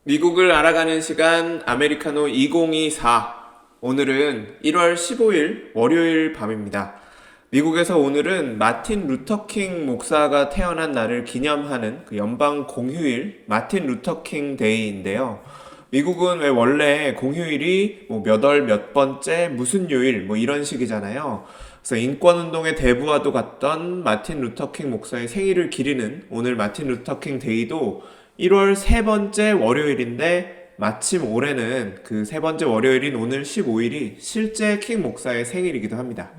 미국을 알아가는 시간 아메리카노 2024. 오늘은 1월 15일 월요일 밤입니다. 미국에서 오늘은 마틴 루터킹 목사가 태어난 날을 기념하는 그 연방 공휴일 마틴 루터킹 데이인데요. 미국은 왜 원래 공휴일이 몇 월 몇 번째 무슨 요일 이런 식이잖아요. 그래서 인권운동의 대부와도 같던 마틴 루터킹 목사의 생일을 기리는 오늘 마틴 루터킹 데이도 1월 세 번째 월요일인데 마침 올해는 그 세 번째 월요일인 오늘 15일이 실제 킹 목사의 생일이기도 합니다.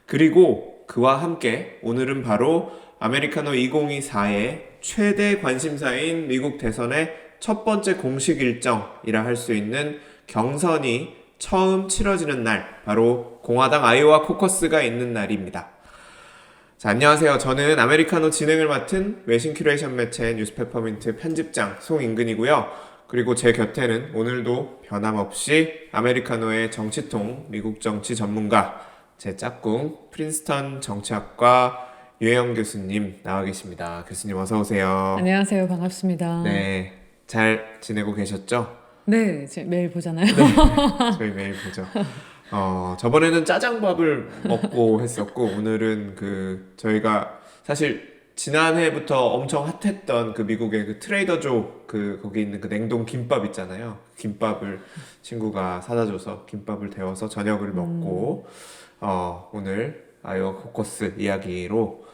그리고 그와 함께 오늘은 바로 아메리카노 2024의 최대 관심사인 미국 대선의 첫 번째 공식 일정이라 할 수 있는 경선이 처음 치러지는 날, 바로 공화당 아이오와 코커스가 있는 날입니다. 자, 안녕하세요. 저는 아메리카노 진행을 맡은 외신 큐레이션 매체 뉴스페퍼민트 편집장 송인근이고요. 그리고 제 곁에는 오늘도 변함없이 아메리카노의 정치통, 미국 정치 전문가, 제 짝꿍 프린스턴 정치학과 유혜영 교수님 나와 계십니다. 교수님 어서 오세요. 안녕하세요. 반갑습니다. 네, 잘 지내고 계셨죠? 네, 매일 보잖아요. 네, 저희 매일 보죠. 저번에는 짜장밥을 먹고 했었고, 오늘은 저희가 사실 지난해부터 엄청 핫했던 그 미국의 그 트레이더조 거기 있는 그 냉동 김밥 있잖아요. 김밥을 친구가 사다 줘서 김밥을 데워서 저녁을 먹고, 오늘 아이오와 코커스 이야기로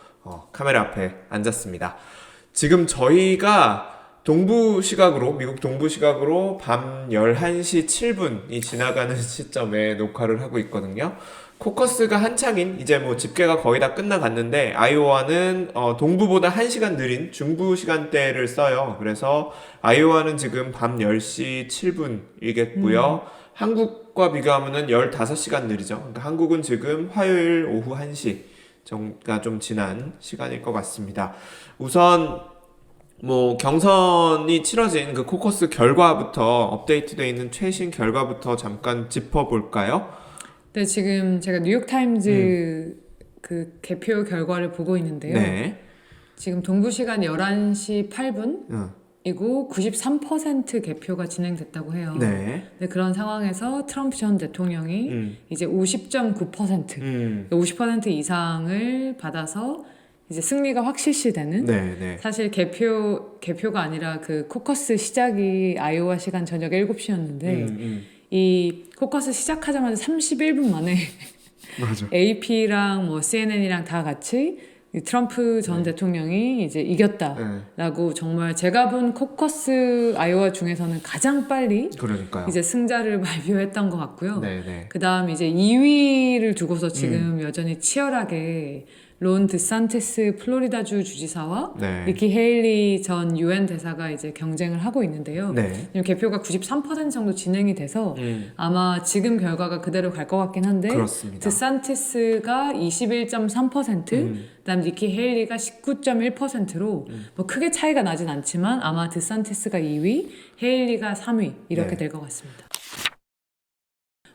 카메라 앞에 앉았습니다. 지금 저희가 미국 동부 시각으로 밤 11시 7분이 지나가는 시점에 녹화를 하고 있거든요. 코커스가 한창인, 이제 집계가 거의 다 끝나갔는데, 아이오와는 동부보다 1시간 느린 중부 시간대를 써요. 그래서 아이오와는 지금 밤 10시 7분이겠고요. 한국과 비교하면은 15시간 느리죠. 그러니까 한국은 지금 화요일 오후 1시가 좀 지난 시간일 것 같습니다. 우선 경선이 치러진 그 코커스 결과부터 업데이트되어 있는 최신 결과부터 잠깐 짚어볼까요? 네, 지금 제가 뉴욕타임즈 그 개표 결과를 보고 있는데요. 네. 지금 동부 시간 11시 8분이고 93% 개표가 진행됐다고 해요. 네. 네, 그런 상황에서 트럼프 전 대통령이 이제 50.9%, 50% 이상을 받아서 이제 승리가 확실시되는. 네. 사실 개표가 아니라 그 코커스 시작이 아이오와 시간 저녁 7시였는데 이 코커스 시작하자마자 31분 만에 맞아. AP랑 CNN이랑 다 같이 이 트럼프 전 대통령이 이제 이겼다라고 정말 제가 본 코커스 아이오와 중에서는 가장 빨리 그러니까요. 이제 승자를 발표했던 것 같고요. 네. 그다음 이제 2위를 두고서 지금 여전히 치열하게 론 드산티스 플로리다주 주지사와 네. 니키 헤일리 전 UN 대사가 이제 경쟁을 하고 있는데요. 네. 개표가 93% 정도 진행이 돼서 아마 지금 결과가 그대로 갈 것 같긴 한데, 그렇습니다. 드산티스가 21.3%, 그다음 니키 헤일리가 19.1%로 크게 차이가 나진 않지만 아마 드산티스가 2위, 헤일리가 3위 이렇게 네. 될 것 같습니다.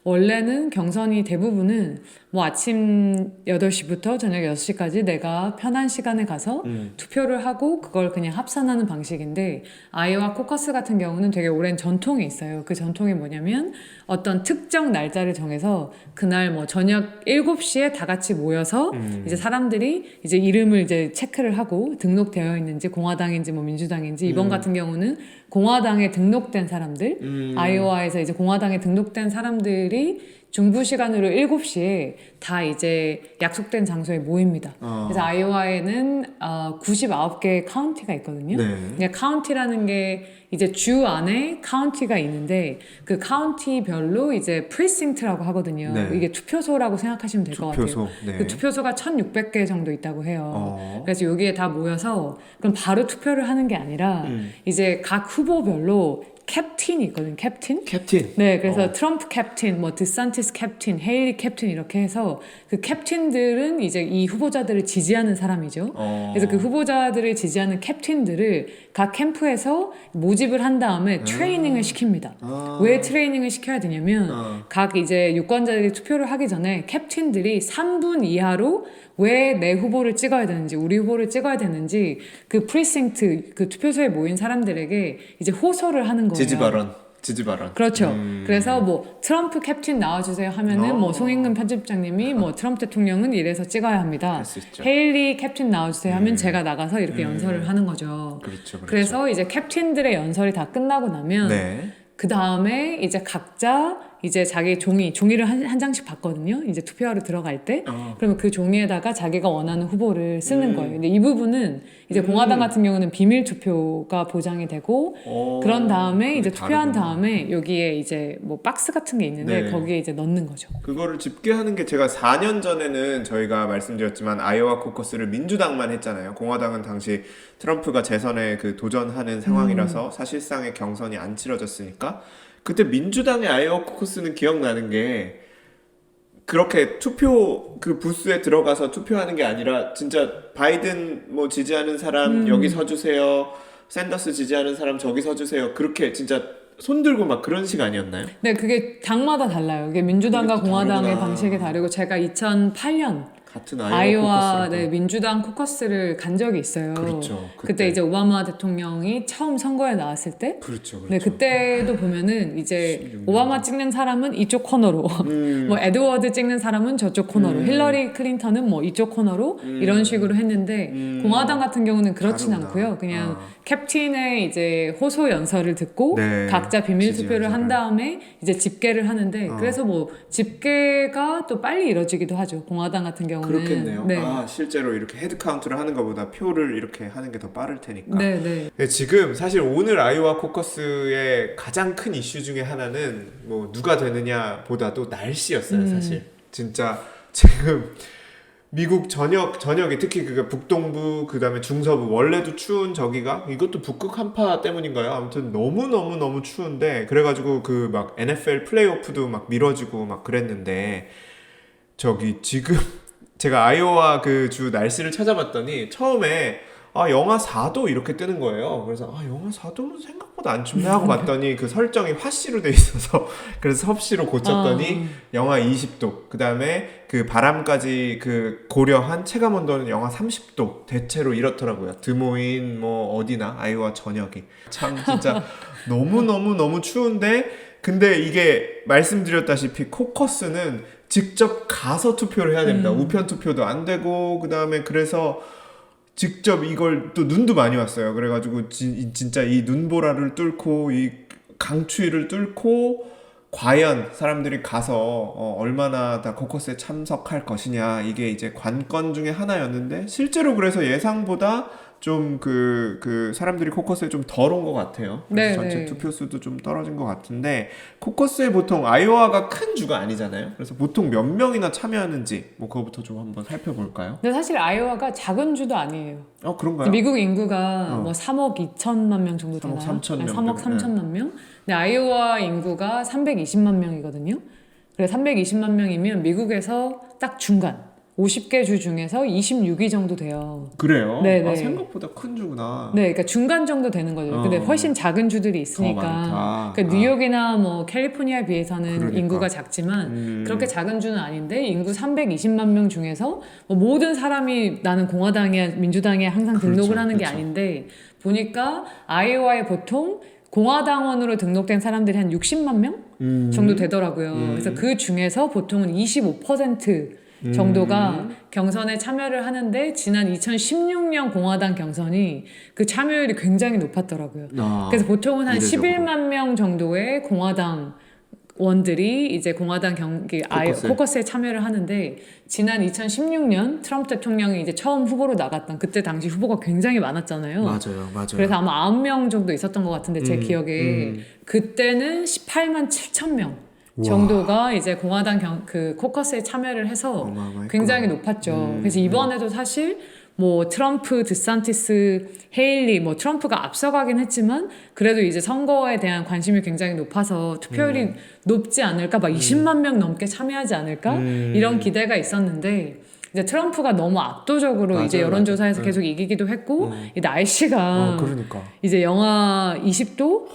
원래는 경선이 대부분은 아침 8시부터 저녁 6시까지 내가 편한 시간에 가서 투표를 하고 그걸 그냥 합산하는 방식인데, 아이오와 코커스 같은 경우는 되게 오랜 전통이 있어요. 그 전통이 뭐냐면 어떤 특정 날짜를 정해서 그날 저녁 7시에 다 같이 모여서 이제 사람들이 이제 이름을 이제 체크를 하고 등록되어 있는지 공화당인지 민주당인지, 이번 같은 경우는 공화당에 등록된 사람들, 아이오와에서 이제 공화당에 등록된 사람들이 중부 시간으로 7시에 다 이제 약속된 장소에 모입니다. 그래서 아이오와에는 99개의 카운티가 있거든요. 네. 그러니까 카운티라는 게 이제 주 안에 카운티가 있는데, 그 카운티별로 이제 프리싱트라고 하거든요. 네. 이게 투표소라고 생각하시면 될 것 같아요. 투표소. 네. 그 투표소가 1600개 정도 있다고 해요. 그래서 여기에 다 모여서 그럼 바로 투표를 하는 게 아니라 이제 각 후보별로 캡틴이 있거든요. 캡틴? 네, 그래서 트럼프 캡틴, 드산티스 캡틴, 헤일리 캡틴 이렇게 해서 그 캡틴들은 이제 이 후보자들을 지지하는 사람이죠. 그래서 그 후보자들을 지지하는 캡틴들을 각 캠프에서 모집을 한 다음에 트레이닝을 시킵니다. 왜 트레이닝을 시켜야 되냐면 각 이제 유권자들이 투표를 하기 전에 캡틴들이 3분 이하로 왜 내 후보를 찍어야 되는지 우리 후보를 찍어야 되는지 그 프리싱트 그 투표소에 모인 사람들에게 이제 호소를 하는 거예요. 지지 발언. 그렇죠. 그래서 뭐 트럼프 캡틴 나와주세요 하면은 뭐 송인근 편집장님이 뭐 트럼프 대통령은 이래서 찍어야 합니다. 할 수 있죠. 헤일리 캡틴 나와주세요 하면 제가 나가서 이렇게 연설을 하는 거죠. 그렇죠. 그래서 이제 캡틴들의 연설이 다 끝나고 나면 네. 그 다음에 이제 각자 이제 자기 종이를 한 장씩 받거든요. 이제 투표하러 들어갈 때. 그러면 그 종이에다가 자기가 원하는 후보를 쓰는 거예요. 근데 이 부분은 이제 공화당 같은 경우는 비밀 투표가 보장이 되고 그런 다음에 이제 투표한 다음에 여기에 이제 뭐 박스 같은 게 있는데 네. 거기에 이제 넣는 거죠. 그거를 집계하는 게 제가 4년 전에는 저희가 말씀드렸지만 아이오와 코커스를 민주당만 했잖아요. 공화당은 당시 트럼프가 재선에 그 도전하는 상황이라서 사실상의 경선이 안 치러졌으니까 그때 민주당의 아이오와 코커스는 기억나는 게 그렇게 투표 그 부스에 들어가서 투표하는 게 아니라 진짜 바이든 뭐 지지하는 사람 여기 서주세요. 샌더스 지지하는 사람 저기 서주세요. 그렇게 진짜 손 들고 막 그런 식 아니었나요? 네, 그게 당마다 달라요. 이게 민주당과 그게 또 공화당의 다르구나. 방식이 다르고 제가 2008년 같은 아이오와 코커스라고. 민주당 코커스를 간 적이 있어요. 그렇죠. 그때 이제 오바마 대통령이 처음 선거에 나왔을 때 그렇죠. 네, 그때도 보면은 이제 오바마 찍는 사람은 이쪽 코너로, 뭐 에드워드 찍는 사람은 저쪽 코너로, 힐러리 클린턴은 뭐 이쪽 코너로 이런 식으로 했는데 공화당 같은 경우는 그렇진 다르구나. 않고요. 그냥 캡틴의 이제 호소 연설을 듣고 네, 각자 비밀 지지 투표를 한 연설을. 다음에 이제 집계를 하는데 그래서 뭐 집계가 또 빨리 이루어지기도 하죠. 공화당 같은 경우는. 그렇겠네요. 네. 아, 실제로 이렇게 헤드 카운트를 하는 것보다 표를 이렇게 하는 게 더 빠를 테니까. 네, 네. 네, 지금 사실 오늘 아이오와 코커스의 가장 큰 이슈 중에 하나는 뭐 누가 되느냐보다도 날씨였어요, 사실. 진짜 지금 미국 전역이 특히 그 북동부 그다음에 중서부 원래도 추운 저기가 이것도 북극 한파 때문인가요? 아무튼 너무 추운데 그래가지고 그 막 NFL 플레이오프도 막 미뤄지고 막 그랬는데 저기 지금 제가 아이오와 그 주 날씨를 찾아봤더니 처음에 영하 4도 이렇게 뜨는 거예요. 그래서 영하 4도면 생각보다 안 춥네 하고 봤더니 그 설정이 화씨로 돼 있어서 그래서 섭씨로 고쳤더니 영하 20도. 그다음에 그 바람까지 그 고려한 체감 온도는 영하 30도. 대체로 이렇더라고요. 드모인 뭐 어디나 아이오와 전역이. 참 진짜 너무 추운데 근데 이게 말씀드렸다시피 코커스는 직접 가서 투표를 해야 됩니다. 우편 투표도 안 되고 그다음에 그래서 직접 이걸 또 눈도 많이 왔어요. 그래가지고 진짜 이 눈보라를 뚫고 이 강추위를 뚫고 과연 사람들이 가서 얼마나 다 코커스에 참석할 것이냐 이게 이제 관건 중에 하나였는데 실제로 그래서 예상보다 좀 그 사람들이 코커스에 좀 덜 온 것 같아요. 그래서 네, 전체 네. 투표수도 좀 떨어진 것 같은데 코커스에 보통 아이오와가 큰 주가 아니잖아요. 그래서 보통 몇 명이나 참여하는지 뭐 그거부터 좀 한번 살펴볼까요? 근데 사실 아이오와가 작은 주도 아니에요. 그런가요? 미국 인구가 뭐 3억 2천만 명 정도 3억 되나요? 3천 명 3억 정도. 3천만 명? 근데 아이오와 인구가 320만 명이거든요. 그래 320만 명이면 미국에서 딱 중간 50개 주 중에서 26위 정도 돼요. 그래요? 네네. 생각보다 큰 주구나. 네, 그러니까 중간 정도 되는 거죠. 근데 훨씬 작은 주들이 있으니까. 더 많다. 그러니까 뉴욕이나 뭐 캘리포니아에 비해서는 그러니까. 인구가 작지만 그렇게 작은 주는 아닌데 인구 320만 명 중에서 뭐 모든 사람이 나는 공화당이야 민주당에 항상 등록을 그렇죠, 하는 게 그렇죠. 아닌데 보니까 아이오와에 보통 공화당원으로 등록된 사람들이 한 60만 명 정도 되더라고요. 그래서 그 중에서 보통은 25% 정도가 경선에 참여를 하는데 지난 2016년 공화당 경선이 그 참여율이 굉장히 높았더라고요. 그래서 보통은 한 이례적으로. 11만 명 정도의 공화당 원들이 이제 공화당 코커스에 참여를 하는데 지난 2016년 트럼프 대통령이 이제 처음 후보로 나갔던 그때 당시 후보가 굉장히 많았잖아요. 맞아요. 그래서 아마 9명 정도 있었던 것 같은데 제 기억에 그때는 18만 7천 명 정도가 이제 공화당 그 코커스에 참여를 해서 어마어마했구나. 굉장히 높았죠. 그래서 이번에도 사실 뭐 트럼프, 드산티스, 헤일리 뭐 트럼프가 앞서가긴 했지만 그래도 이제 선거에 대한 관심이 굉장히 높아서 투표율이 높지 않을까 막 20만 명 넘게 참여하지 않을까 이런 기대가 있었는데 이제 트럼프가 너무 압도적으로 맞아요, 이제 여론조사에서 맞아요. 계속 이기기도 했고 이 날씨가 그러니까. 이제 영하 20도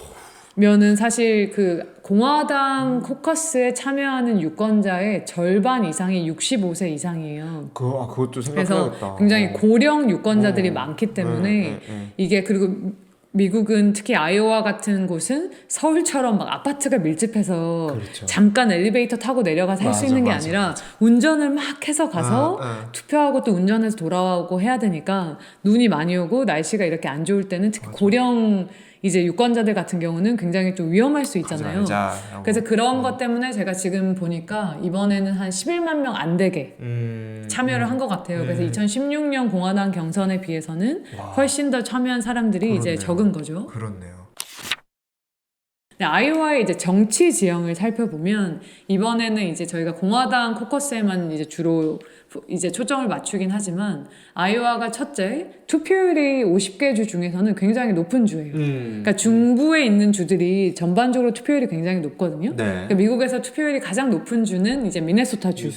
면은 사실 그 공화당 코커스에 참여하는 유권자의 절반 이상이 65세 이상이에요. 그것도 그래서 생각해야겠다. 굉장히 고령 유권자들이 많기 때문에 이게 그리고 미국은 특히 아이오와 같은 곳은 서울처럼 막 아파트가 밀집해서 그렇죠. 잠깐 엘리베이터 타고 내려가서 할 수 맞아, 있는 게 맞아, 아니라 운전을 막 해서 가서 투표하고 또 운전해서 돌아오고 해야 되니까 눈이 많이 오고 날씨가 이렇게 안 좋을 때는 특히 고령 이제 유권자들 같은 경우는 굉장히 좀 위험할 수 있잖아요. 그래서 그런 것 때문에 제가 지금 보니까 이번에는 한 11만 명 안 되게 참여를 한 것 같아요. 그래서 2016년 공화당 경선에 비해서는 훨씬 더 참여한 사람들이 이제 그렇네요. 적은 거죠. 그렇네요. 네, 아이오와의 이제 정치 지형을 살펴보면 이번에는 이제 저희가 공화당 코커스에만 이제 주로 이제 초점을 맞추긴 하지만 아이오와가 첫째 투표율이 50개 주 중에서는 굉장히 높은 주예요. 그러니까 중부에 있는 주들이 전반적으로 투표율이 굉장히 높거든요. 네. 그러니까 미국에서 투표율이 가장 높은 주는 이제 미네소타 주.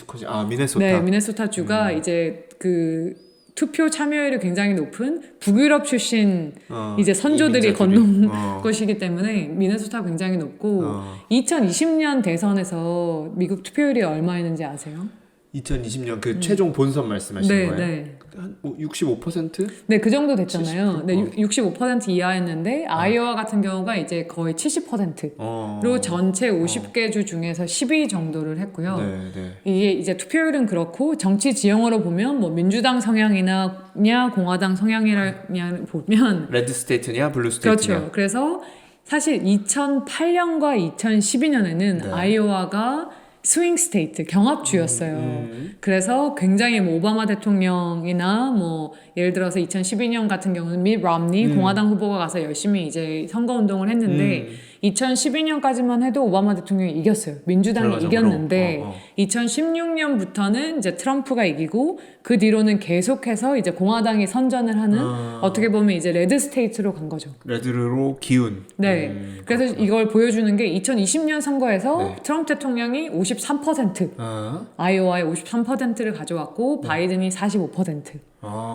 미네소타. 네, 미네소타 주가 이제 그 투표 참여율이 굉장히 높은 북유럽 출신 이제 선조들이 건너온 것이기 때문에 미네소타가 굉장히 높고 2020년 대선에서 미국 투표율이 얼마였는지 아세요? 2020년 그 최종 본선 말씀하시는 네, 거예요? 네. 한 65%? 네, 그 정도 됐잖아요. 70%? 네, 65% 이하였는데 아이오와 같은 경우가 이제 거의 70%로 전체 50개 주 중에서 10위 정도를 했고요. 네. 이게 이제 투표율은 그렇고 정치 지형으로 보면 뭐 민주당 성향이냐 공화당 성향이냐 보면 레드 스테이트냐 블루 스테이트냐. 그렇죠. 그래서 사실 2008년과 2012년에는 아이오와가 스윙 스테이트 경합주였어요. 그래서 굉장히 뭐 오바마 대통령이나 뭐 예를 들어서 2012년 같은 경우는 밋 롬니 공화당 후보가 가서 열심히 이제 선거 운동을 했는데 2012년까지만 해도 오바마 대통령이 이겼어요. 민주당이 결과적으로. 이겼는데 2016년부터는 이제 트럼프가 이기고 그 뒤로는 계속해서 이제 공화당이 선전을 하는 어떻게 보면 이제 레드 스테이트로 간 거죠. 레드로 기운. 네. 그래서 이걸 보여주는 게 2020년 선거에서 네. 트럼프 대통령이 53% 아이오와의 53%를 가져왔고 바이든이 45%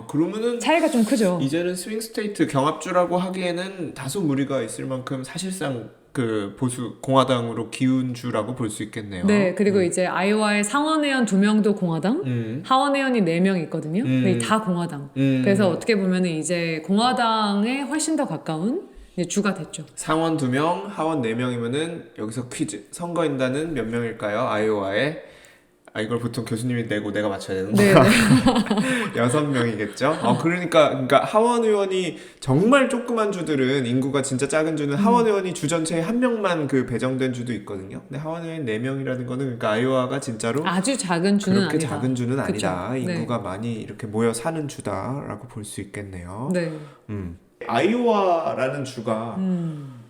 그러면은 차이가 좀 크죠. 이제는 스윙 스테이트 경합주라고 하기에는 다소 무리가 있을 만큼 사실상 그 보수 공화당으로 기운주라고 볼 수 있겠네요. 네, 그리고 이제 아이오와의 상원의원 2명도 공화당, 하원의원이 4명 있거든요. 근데 다 공화당. 그래서 어떻게 보면은 이제 공화당에 훨씬 더 가까운 이제 주가 됐죠. 상원 2명, 하원 4명이면은 여기서 퀴즈. 선거인단은 몇 명일까요? 아이오와에. 이걸 보통 교수님이 내고 내가 맞춰야 되는 거야. 네. 6명이겠죠? 그러니까 하원 의원이 정말 조그만 주들은 인구가 진짜 작은 주는 하원 의원이 주 전체에 한 명만 그 배정된 주도 있거든요. 근데 하원 의원 4명이라는 거는 그러니까 아이오와가 진짜로 아주 작은 주는 그렇게 아니다. 작은 주는 그쵸? 아니다. 네. 인구가 많이 이렇게 모여 사는 주다라고 볼 수 있겠네요. 네. 아이오와라는 주가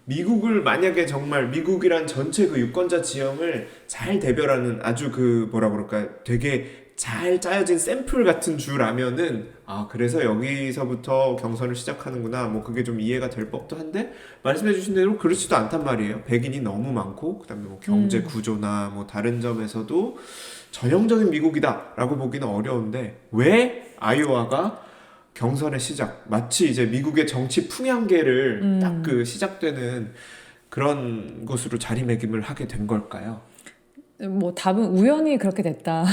미국을 만약에 정말 미국이란 전체 그 유권자 지형을 잘 대별하는 아주 그 뭐라 그럴까 되게 잘 짜여진 샘플 같은 주라면은 그래서 여기서부터 경선을 시작하는구나 뭐 그게 좀 이해가 될 법도 한데 말씀해주신 대로 그렇지도 않단 말이에요. 백인이 너무 많고 그다음에 뭐 경제 구조나 뭐 다른 점에서도 전형적인 미국이다라고 보기는 어려운데 왜 아이오와가 경선의 시작 마치 이제 미국의 정치 풍향계를 딱 그 시작되는 그런 곳으로 자리매김을 하게 된 걸까요? 뭐 답은 우연히 그렇게 됐다.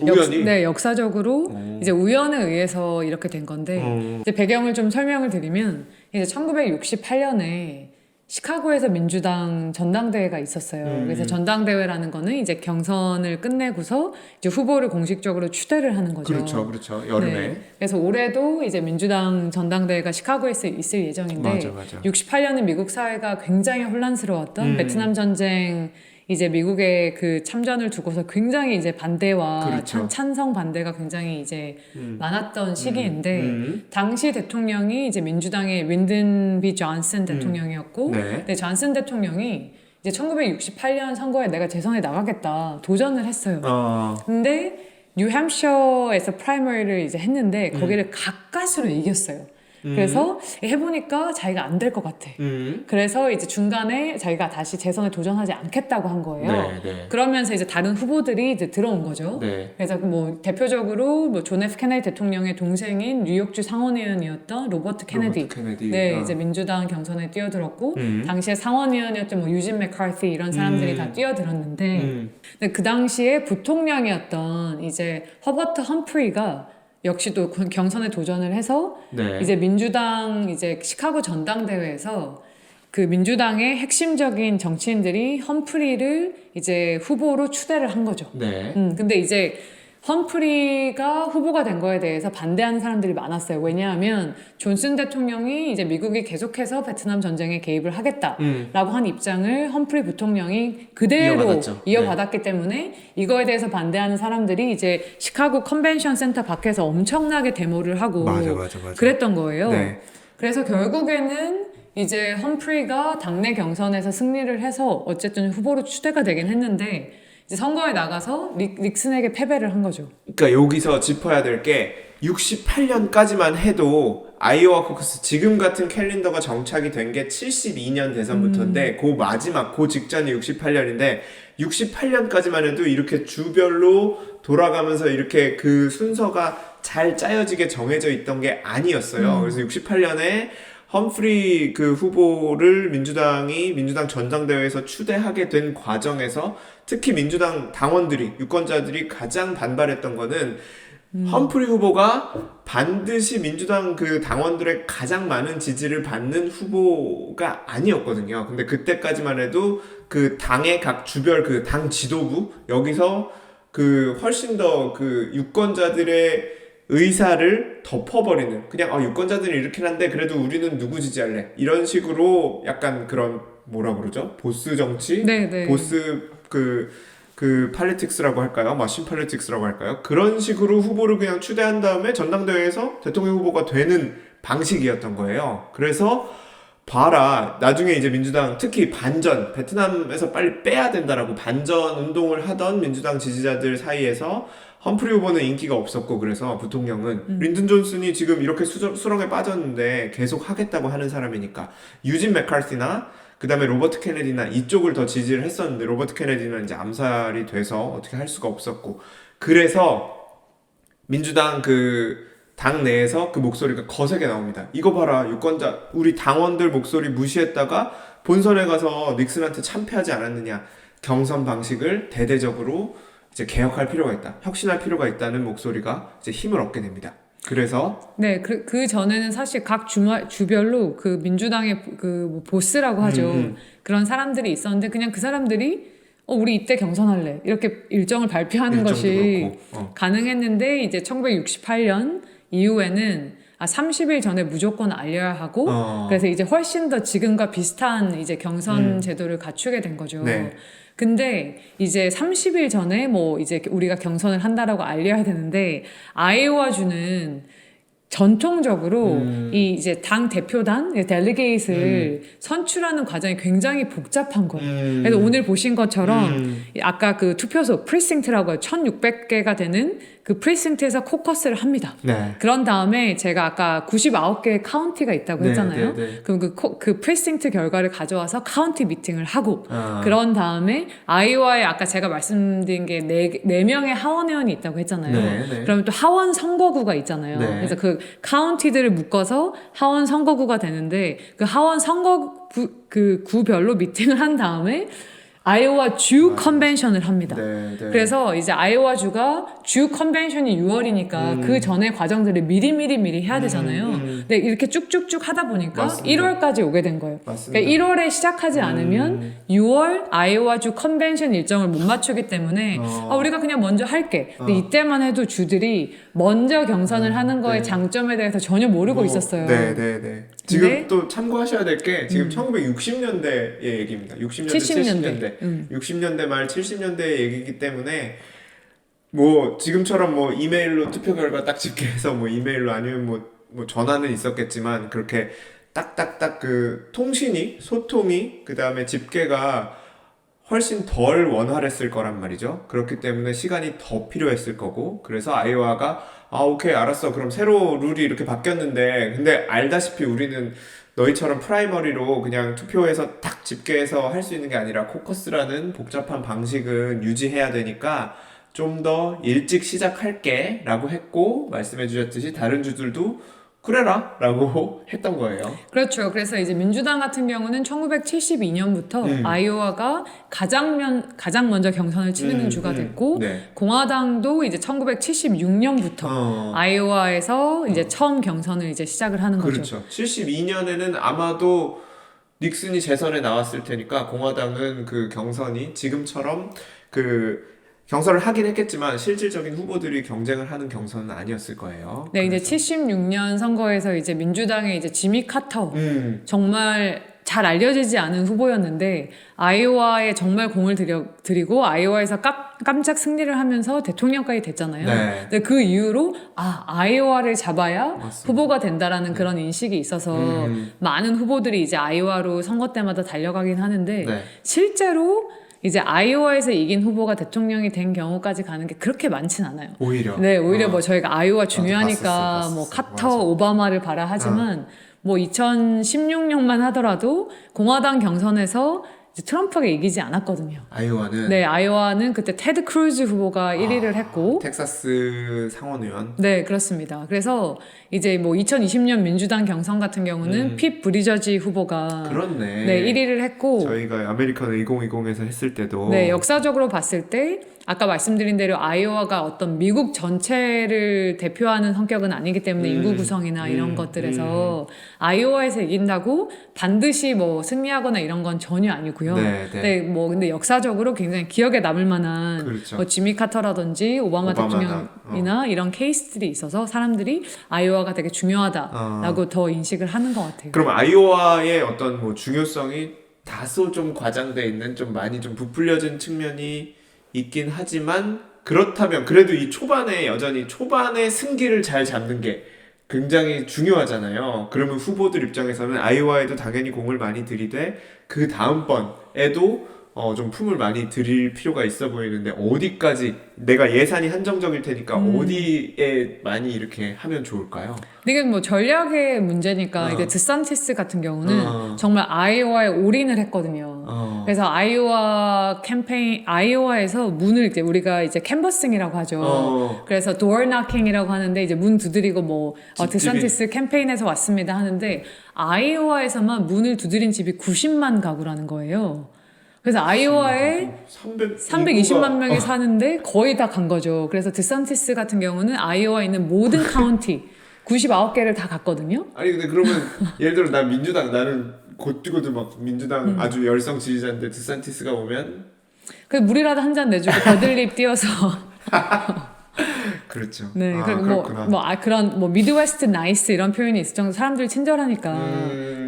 우연히? 네, 역사적으로 이제 우연에 의해서 이렇게 된 건데 이제 배경을 좀 설명을 드리면 이제 1968년에 시카고에서 민주당 전당대회가 있었어요. 그래서 전당대회라는 거는 이제 경선을 끝내고서 이제 후보를 공식적으로 추대를 하는 거죠. 그렇죠. 여름에. 네. 그래서 올해도 이제 민주당 전당대회가 시카고에서 있을 예정인데 맞아. 68년은 미국 사회가 굉장히 혼란스러웠던 베트남 전쟁 이제 미국의 그 참전을 두고서 굉장히 이제 반대와 그렇죠. 찬성 반대가 굉장히 이제 많았던 시기인데 당시 대통령이 이제 민주당의 린든 B 존슨 대통령이었고 네, 존슨 대통령이 이제 1968년 선거에 내가 재선에 나가겠다 도전을 했어요. 근데 뉴햄셔에서 프라이머리를 이제 했는데 거기를 가까스로 이겼어요. 그래서 해보니까 자기가 안 될 것 같아. 그래서 이제 중간에 자기가 다시 재선에 도전하지 않겠다고 한 거예요. 네. 그러면서 이제 다른 후보들이 이제 들어온 거죠. 네. 그래서 뭐 대표적으로 뭐 존 F 케네디 대통령의 동생인 뉴욕주 상원의원이었던 로버트 케네디. 네, 이제 민주당 경선에 뛰어들었고 당시에 상원의원이었던 뭐 유진 맥카티 이런 사람들이 다 뛰어들었는데 근데 그 당시에 부통령이었던 이제 허버트 험프리가 역시 또 경선에 도전을 해서 네. 이제 민주당 이제 시카고 전당대회에서 그 민주당의 핵심적인 정치인들이 험프리를 이제 후보로 추대를 한 거죠. 네. 근데 이제 험프리가 후보가 된 거에 대해서 반대하는 사람들이 많았어요. 왜냐하면 존슨 대통령이 이제 미국이 계속해서 베트남 전쟁에 개입을 하겠다라고 한 입장을 험프리 부통령이 그대로 이어받았기 때문에 이거에 대해서 반대하는 사람들이 이제 시카고 컨벤션 센터 밖에서 엄청나게 데모를 하고 맞아. 그랬던 거예요. 네. 그래서 결국에는 이제 험프리가 당내 경선에서 승리를 해서 어쨌든 후보로 추대가 되긴 했는데 이제 선거에 나가서 닉슨에게 패배를 한 거죠. 그러니까 여기서 짚어야 될 게 68년까지만 해도 아이오와 코커스 지금 같은 캘린더가 정착이 된 게 72년 대선부터인데 그 마지막 그 직전이 68년인데 68년까지만 해도 이렇게 주별로 돌아가면서 이렇게 그 순서가 잘 짜여지게 정해져 있던 게 아니었어요. 그래서 68년에 험프리 그 후보를 민주당 전당대회에서 추대하게 된 과정에서 특히 민주당 당원들이 유권자들이 가장 반발했던 거는 험프리 후보가 반드시 민주당 그 당원들의 가장 많은 지지를 받는 후보가 아니었거든요. 근데 그때까지만 해도 그 당의 각 주별 그 당 지도부 여기서 그 훨씬 더 그 유권자들의 의사를 덮어버리는 그냥 유권자들이 이렇게 한데 그래도 우리는 누구 지지할래 이런 식으로 약간 그런 뭐라 그러죠? 보스 정치? 네. 보스 그 팔리틱스라고 할까요? 마신 팔리틱스라고 할까요? 그런 식으로 후보를 그냥 추대한 다음에 전당대회에서 대통령 후보가 되는 방식이었던 거예요. 그래서 봐라 나중에 이제 민주당 특히 반전 베트남에서 빨리 빼야 된다라고 반전 운동을 하던 민주당 지지자들 사이에서 험프리 후보는 인기가 없었고 그래서 부통령은 린든 존슨이 지금 이렇게 수렁에 빠졌는데 계속 하겠다고 하는 사람이니까 유진 맥카티나 그 다음에 로버트 케네디나 이쪽을 더 지지를 했었는데 로버트 케네디는 이제 암살이 돼서 어떻게 할 수가 없었고 그래서 민주당 그 당 내에서 그 목소리가 거세게 나옵니다. 이거 봐라 유권자 우리 당원들 목소리 무시했다가 본선에 가서 닉슨한테 참패하지 않았느냐 경선 방식을 대대적으로 이제 개혁할 필요가 있다 혁신할 필요가 있다는 목소리가 이제 힘을 얻게 됩니다. 그래서 네, 그 전에는 사실 각 주별로 그 민주당의 그뭐 보스라고 하죠. 그런 사람들이 있었는데 그냥 그 사람들이 우리 이때 경선할래 이렇게 일정을 발표하는 것이 가능했는데 이제 1968년 이후에는 30일 전에 무조건 알려야 하고 그래서 이제 훨씬 더 지금과 비슷한 이제 경선 제도를 갖추게 된 거죠. 네. 근데 이제 30일 전에 뭐 이제 우리가 경선을 한다라고 알려야 되는데 아이오와주는 전통적으로 이 이제 당 대표단, 델리게이트를 선출하는 과정이 굉장히 복잡한 거예요. 그래서 오늘 보신 것처럼 아까 그 투표소 프리싱트라고 해요. 1600개가 되는 그 프리싱트에서 코커스를 합니다. 네. 그런 다음에 제가 아까 99개의 카운티가 있다고 했잖아요. 네. 그럼 그 프리싱트 결과를 가져와서 카운티 미팅을 하고 그런 다음에 아이오와에 아까 제가 말씀드린 게 네 명의 하원의원이 있다고 했잖아요. 네. 그러면 또 하원 선거구가 있잖아요. 네. 그래서 그 카운티들을 묶어서 하원 선거구가 되는데 그 하원 선거구 그 구별로 미팅을 한 다음에 아이오와 주 컨벤션을 합니다. 네. 그래서 이제 아이오와 주가 주 컨벤션이 6월이니까 그 전에 과정들을 미리 해야 되잖아요. 근데 이렇게 쭉쭉쭉 하다 보니까 맞습니다. 1월까지 오게 된 거예요. 맞습니다. 그러니까 1월에 시작하지 않으면 6월 아이오와 주 컨벤션 일정을 못 맞추기 때문에 우리가 그냥 먼저 할게. 근데 이때만 해도 주들이 먼저 경선을 하는 거의 장점에 대해서 전혀 모르고 있었어요. 네. 지금 또 참고하셔야 될 게 지금 1960년대의 얘기입니다. 60년대, 70년대. 60년대 말 70년대의 얘기이기 때문에 뭐 지금처럼 뭐 이메일로 투표 결과 딱 집계해서 뭐 이메일로 아니면 뭐 전화는 있었겠지만 그렇게 딱딱딱 그 소통이 그 다음에 집계가 훨씬 덜 원활했을 거란 말이죠. 그렇기 때문에 시간이 더 필요했을 거고, 그래서 아이오와가 오케이 알았어, 그럼 새로 룰이 이렇게 바뀌었는데, 근데 알다시피 우리는 너희처럼 프라이머리로 그냥 투표해서 딱 집계해서 할 수 있는 게 아니라 코커스라는 복잡한 방식은 유지해야 되니까 좀 더 일찍 시작할게 라고 했고, 말씀해 주셨듯이 다른 주들도 그래라 라고 했던 거예요. 그렇죠. 그래서 이제 민주당 같은 경우는 1972년부터 아이오와가 가장 먼저 경선을 치르는 주가 됐고, 네. 공화당도 이제 1976년부터 아이오와에서 이제 처음 경선을 이제 시작을 하는 거죠. 그렇죠. 72년에는 아마도 닉슨이 재선에 나왔을 테니까 공화당은 그 경선이 지금처럼 그 경선을 하긴 했겠지만 실질적인 후보들이 경쟁을 하는 경선은 아니었을 거예요. 네, 이제 그래서. 76년 선거에서 이제 민주당의 이제 지미 카터 정말 잘 알려지지 않은 후보였는데 아이오와에 정말 공을 들이고 아이오와에서 깜짝 승리를 하면서 대통령까지 됐잖아요. 네. 근데 그 이후로 아이오와를 잡아야 맞습니다. 후보가 된다라는 그런 인식이 있어서 많은 후보들이 이제 아이오와로 선거 때마다 달려가긴 하는데 네. 실제로 이제 아이오와에서 이긴 후보가 대통령이 된 경우까지 가는 게 그렇게 많진 않아요. 오히려. 네, 오히려 뭐 저희가 아이오와 중요하니까 봤었어. 뭐 카터, 맞아. 오바마를 봐라 하지만 뭐 2016년만 하더라도 공화당 경선에서 이제 트럼프가 이기지 않았거든요. 아이오와는 네, 아이오와는 그때 테드 크루즈 후보가 1위를 했고 텍사스 상원의원. 네, 그렇습니다. 그래서 이제 뭐 2020년 민주당 경선 같은 경우는 핏 브리저지 후보가 그렇네. 네, 1위를 했고 저희가 아메리카노 2020에서 했을 때도 네, 역사적으로 봤을 때 아까 말씀드린 대로 아이오와가 어떤 미국 전체를 대표하는 성격은 아니기 때문에 인구 구성이나 이런 것들에서 아이오와에서 이긴다고 반드시 뭐 승리하거나 이런 건 전혀 아니고요. 네, 네. 네, 뭐 근데 역사적으로 굉장히 기억에 남을 만한 그렇죠. 뭐 지미 카터라든지 오바마 대통령이나 이런 케이스들이 있어서 사람들이 아이오와가 되게 중요하다라고 더 인식을 하는 것 같아요. 그럼 아이오와의 어떤 뭐 중요성이 다소 좀 과장돼 있는, 좀 많이 좀 부풀려진 측면이 있긴 하지만, 그렇다면 그래도 이 초반에 여전히 초반에 승기를 잘 잡는 게 굉장히 중요하잖아요. 그러면 후보들 입장에서는 아이오와에도 당연히 공을 많이 들이되 그 다음번에도 좀 품을 많이 들일 필요가 있어 보이는데, 어디까지, 내가 예산이 한정적일 테니까 어디에 많이 이렇게 하면 좋을까요? 이게 뭐 전략의 문제니까 이제 드산티스 같은 경우는 정말 아이오와에 올인을 했거든요. 그래서 아이오와에서 문을 이제 우리가 이제 캔버싱이라고 하죠. 그래서 door knocking이라고 하는데 이제 문 두드리고 뭐 드산티스 캠페인에서 왔습니다 하는데 아이오와에서만 문을 두드린 집이 90만 가구라는 거예요. 그래서 아이오와에 320만 명이 사는데 거의 다 간 거죠. 그래서 드산티스 같은 경우는 아이오와에 있는 모든 카운티 99개를 다 갔거든요. 아니 근데 그러면 예를 들어 나는 곧디고도 막 민주당 아주 열성 지지자인데 드산티스가 오면 그 물이라도 한 잔 내주고 버들립 띄워서 그렇죠. 네, 그렇구나. 그런 뭐 미드웨스트 나이스 이런 표현이 있을 정도 사람들이 친절하니까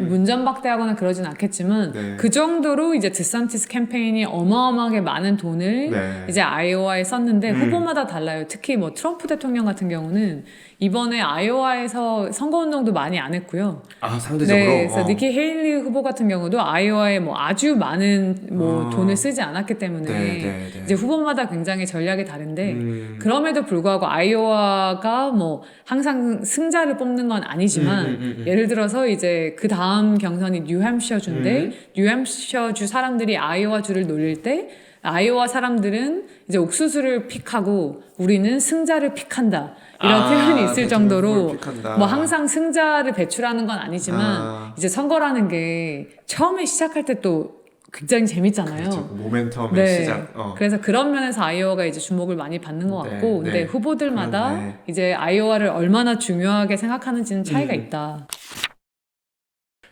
문전박대하거나 그러진 않겠지만 네. 그 정도로 이제 드산티스 캠페인이 어마어마하게 많은 돈을 네. 이제 아이오와에 썼는데 후보마다 달라요. 특히 뭐 트럼프 대통령 같은 경우는 이번에 아이오와에서 선거운동도 많이 안 했고요. 상대적으로. 네, 그래서 니키 헤일리 후보 같은 경우도 아이오와에 뭐 아주 많은 뭐 돈을 쓰지 않았기 때문에 네. 이제 후보마다 굉장히 전략이 다른데 그럼에도 불구하고 아이오와가 뭐 항상 승자를 뽑는 건 아니지만 예를 들어서 이제 그 다음 경선이 뉴햄셔 주인데 뉴햄셔 주 사람들이 아이오와 주를 노릴 때 아이오와 사람들은 이제 옥수수를 픽하고 우리는 승자를 픽한다. 이런 표현이 있을 정도로 뭐 항상 승자를 배출하는 건 아니지만 이제 선거라는 게 처음에 시작할 때 또 굉장히 재밌잖아요. 그렇죠. 모멘텀의 시작. 그래서 그런 면에서 아이오와가 이제 주목을 많이 받는 것 같고, 근데 후보들마다 그렇네. 이제 아이오와를 얼마나 중요하게 생각하는지는 차이가 있다.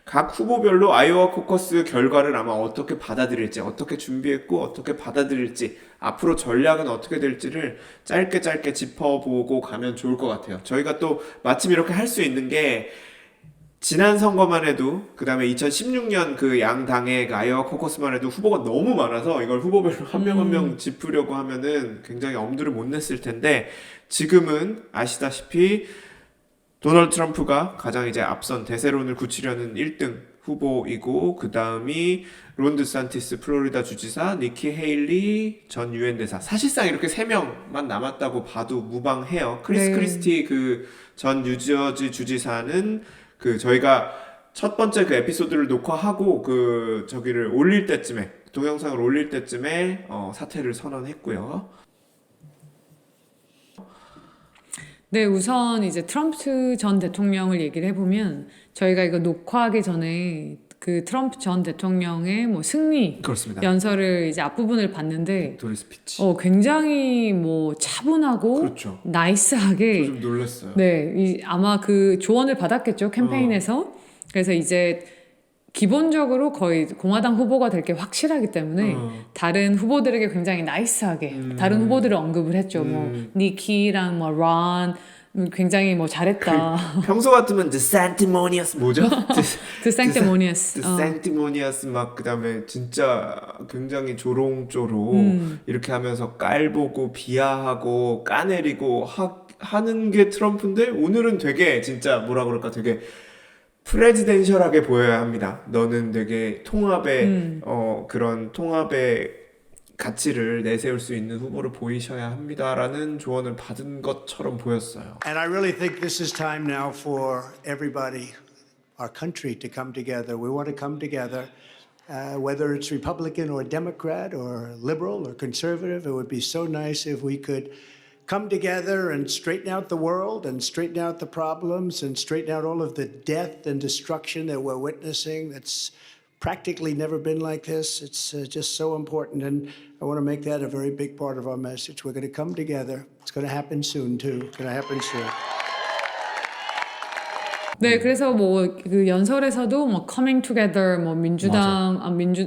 각 후보별로 아이오와 코커스 결과를 아마 어떻게 받아들일지, 어떻게 준비했고 어떻게 받아들일지, 앞으로 전략은 어떻게 될지를 짧게 짚어보고 가면 좋을 것 같아요. 저희가 또 마침 이렇게 할 수 있는 게, 지난 선거만 해도, 그 다음에 2016년 그 양 당의 그 아이오와 코커스만 해도 후보가 너무 많아서 이걸 후보별로 한 명 한 명 짚으려고 하면은 굉장히 엄두를 못 냈을 텐데, 지금은 아시다시피 도널드 트럼프가 가장 이제 앞선 대세론을 굳히려는 1등 후보이고 그 다음이 론 드산티스 플로리다 주지사, 니키 헤일리 전 유엔 대사. 사실상 이렇게 3명만 남았다고 봐도 무방해요. 크리스 네. 크리스티 그 전 뉴저지 주지사는 그 저희가 첫 번째 그 에피소드를 녹화하고 그 저기를 올릴 때쯤에 동영상을 올릴 때쯤에 사퇴를 선언했고요. 네, 우선 이제 트럼프 전 대통령을 얘기를 해보면 저희가 이거 녹화하기 전에 그 트럼프 전 대통령의 뭐 승리 그렇습니다. 연설을 이제 앞부분을 봤는데 도리 스피치. 굉장히 뭐 차분하고 그렇죠. 나이스하게 좀 놀랐어요. 네, 아마 그 조언을 받았겠죠 캠페인에서. 그래서 이제 기본적으로 거의 공화당 후보가 될 게 확실하기 때문에 다른 후보들에게 굉장히 나이스하게 다른 후보들을 언급을 했죠. 뭐 니키랑 뭐 론 굉장히 뭐 잘했다. 평소 같으면 The Sanctimonious 뭐죠? The Sanctimonious. The Sanctimonious 막 그다음에 진짜 굉장히 조롱조롱 이렇게 하면서 깔보고 비하하고 까내리고 하는 게 트럼프인데 오늘은 되게 진짜 뭐라 그럴까 되게 프레지덴셜하게 보여야 합니다. 너는 되게 통합의 그런 통합의 가치를 내세울 수 있는 후보를 보이셔야 합니다라는 조언을 받은 것처럼 보였어요. And I really think this is time now for everybody, our country, to come together. We want to come together, whether it's Republican or Democrat or liberal or conservative. It would be so nice if we could come together and straighten out the world and straighten out the problems and straighten out all of the death and destruction that we're witnessing. That's practically never been like this. It's just so important, and I want to make that a very big part of our message. We're going to come together. It's going to happen soon, too. It's going to happen soon. 네, 그래서 뭐 그 연설에서도 뭐 coming together, 뭐 민주당,